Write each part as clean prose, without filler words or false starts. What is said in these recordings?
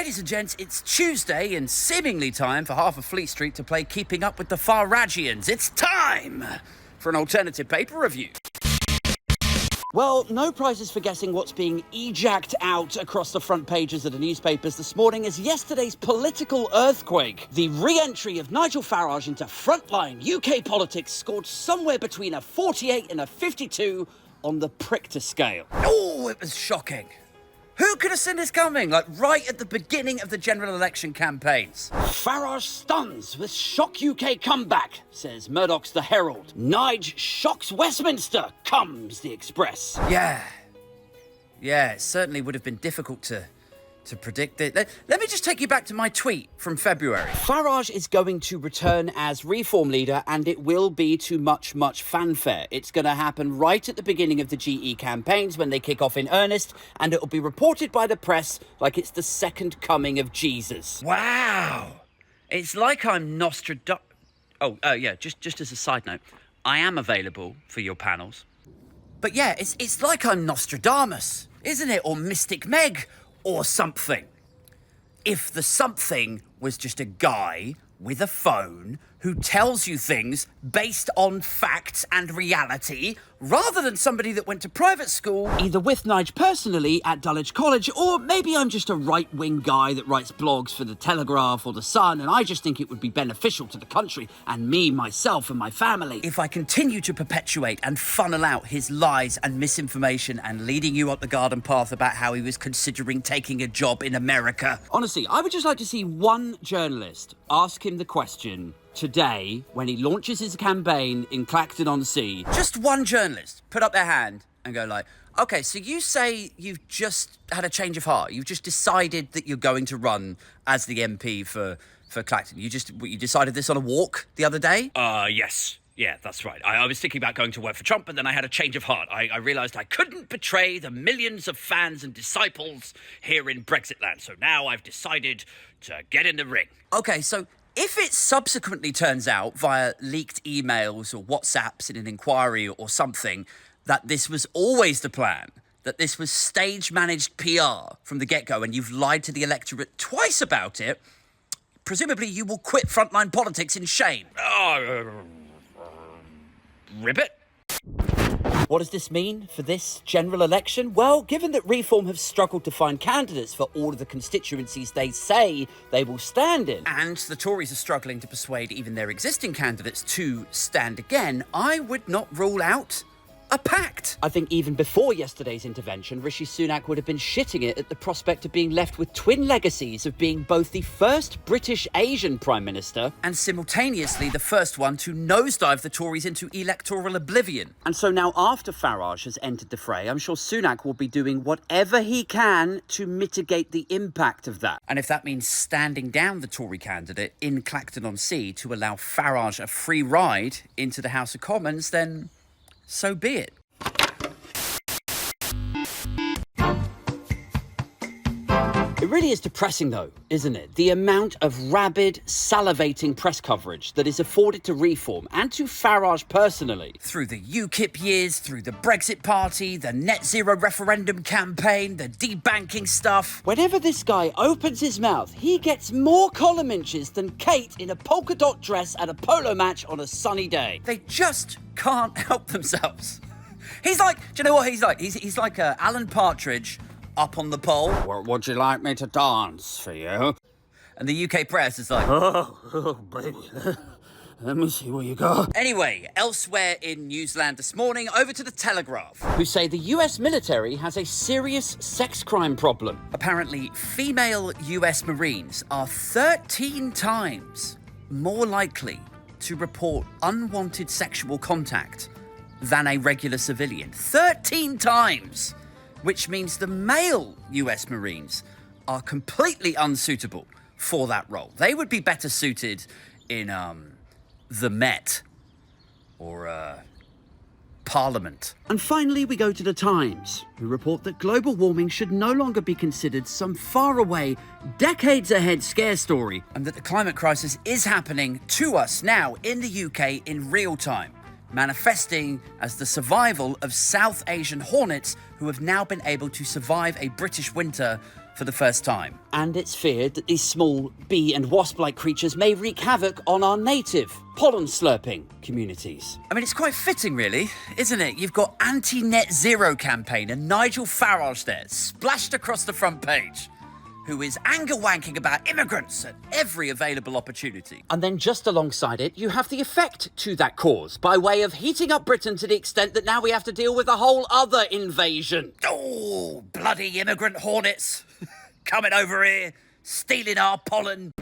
Ladies and gents, it's Tuesday and seemingly time for half of Fleet Street to play Keeping Up with the Farage'ians. It's time for an alternative paper review. Well, no prizes for guessing what's being ejacked out across the front pages of the newspapers this morning as yesterday's political earthquake. The re-entry of Nigel Farage into frontline UK politics scored somewhere between a 48 and a 52 on the Prichter scale. Oh, it was shocking. Who could have seen this coming? Like, right at the beginning of the general election campaigns. Farage stuns with shock UK comeback, says Murdoch's The Herald. Nige shocks Westminster, comes the Express. Yeah, it certainly would have been difficult to predict it. Let me just take you back to my tweet from February. Farage is going to return as Reform leader, and it will be to much fanfare. It's going to happen right at the beginning of the GE campaigns when they kick off in earnest, and it will be reported by the press like it's the second coming of Jesus. Wow! It's like I'm Nostradamus. Just as a side note, I am available for your panels. But yeah, it's like I'm Nostradamus, isn't it? Or Mystic Meg, or something. If the something was just a guy with a phone who tells you things based on facts and reality, rather than somebody that went to private school, either with Nige personally at Dulwich College, or maybe I'm just a right-wing guy that writes blogs for the Telegraph or the Sun, and I just think it would be beneficial to the country and me, myself, and my family if I continue to perpetuate and funnel out his lies and misinformation and leading you up the garden path about how he was considering taking a job in America. Honestly, I would just like to see one journalist ask him the question today, when he launches his campaign in Clacton-on-Sea, just one journalist put up their hand and go like, okay, so you say you've just had a change of heart. You've just decided that you're going to run as the MP for Clacton. You decided this on a walk the other day? Yes. Yeah, that's right. I was thinking about going to work for Trump, but then I had a change of heart. I realised I couldn't betray the millions of fans and disciples here in Brexit land. So now I've decided to get in the ring. Okay, so if it subsequently turns out via leaked emails or WhatsApps in an inquiry or something that this was always the plan, that this was stage-managed PR from the get-go and you've lied to the electorate twice about it, presumably you will quit frontline politics in shame. Ribbit? What does this mean for this general election? Well, given that Reform have struggled to find candidates for all of the constituencies they say they will stand in, and the Tories are struggling to persuade even their existing candidates to stand again, I would not rule out a pact. I think even before yesterday's intervention, Rishi Sunak would have been shitting it at the prospect of being left with twin legacies of being both the first British Asian Prime Minister and simultaneously the first one to nosedive the Tories into electoral oblivion. And so now after Farage has entered the fray, I'm sure Sunak will be doing whatever he can to mitigate the impact of that. And if that means standing down the Tory candidate in Clacton-on-Sea to allow Farage a free ride into the House of Commons, then so be it. It really is depressing though, isn't it? The amount of rabid, salivating press coverage that is afforded to Reform and to Farage personally. Through the UKIP years, through the Brexit Party, the net zero referendum campaign, the debanking stuff. Whenever this guy opens his mouth, he gets more column inches than Kate in a polka dot dress at a polo match on a sunny day. They just can't help themselves. He's like, do you know what he's like? He's like Alan Partridge up on the pole. What would you like me to dance for you? And the UK press is like, oh baby, let me see what you got. Anyway, elsewhere in Newsland this morning, over to the Telegraph, who say the US military has a serious sex crime problem. Apparently, female US Marines are 13 times more likely to report unwanted sexual contact than a regular civilian. 13 times! Which means the male US Marines are completely unsuitable for that role. They would be better suited in, the Met or, Parliament. And finally, we go to the Times, who report that global warming should no longer be considered some faraway, decades-ahead scare story, and that the climate crisis is happening to us now in the UK in real time, manifesting as the survival of South Asian hornets who have now been able to survive a British winter for the first time. And it's feared that these small bee and wasp-like creatures may wreak havoc on our native pollen-slurping communities. I mean, it's quite fitting, really, isn't it? You've got anti-net zero campaign and Nigel Farage there, splashed across the front page, who is anger-wanking about immigrants at every available opportunity. And then just alongside it, you have the effect to that cause, by way of heating up Britain to the extent that now we have to deal with a whole other invasion. Oh, bloody immigrant hornets coming over here, stealing our pollen.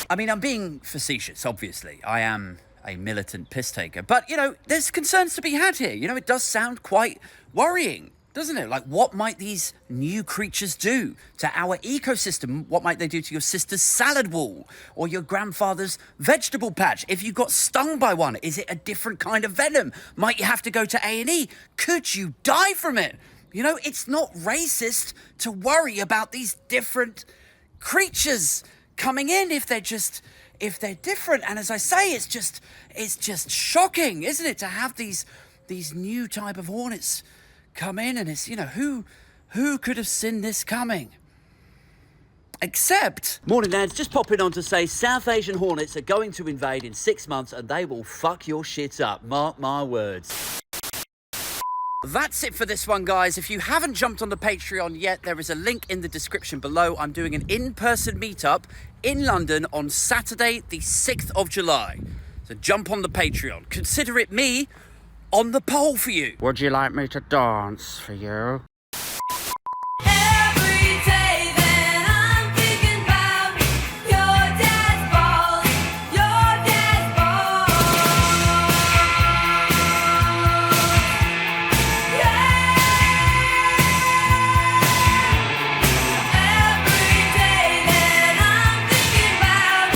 I mean, I'm being facetious, obviously. I am a militant piss-taker. But, you know, there's concerns to be had here. You know, it does sound quite worrying, doesn't it? Like, what might these new creatures do to our ecosystem? What might they do to your sister's salad wall or your grandfather's vegetable patch? If you got stung by one, is it a different kind of venom? Might you have to go to A&E? Could you die from it? You know, it's not racist to worry about these different creatures coming in if they're different. And as I say, it's just shocking, isn't it, to have these new type of hornets come in, and it's, you know, who could have seen this coming? Except, morning lads, just popping on to say South Asian hornets are going to invade in 6 months and they will fuck your shit up, mark my words. That's it for this one, guys. If you haven't jumped on the Patreon yet, there is a link in the description below. I'm doing an in-person meetup in London on Saturday, the 6th of July. So jump on the Patreon. Consider it me on the pole for you. Would you like me to dance for you?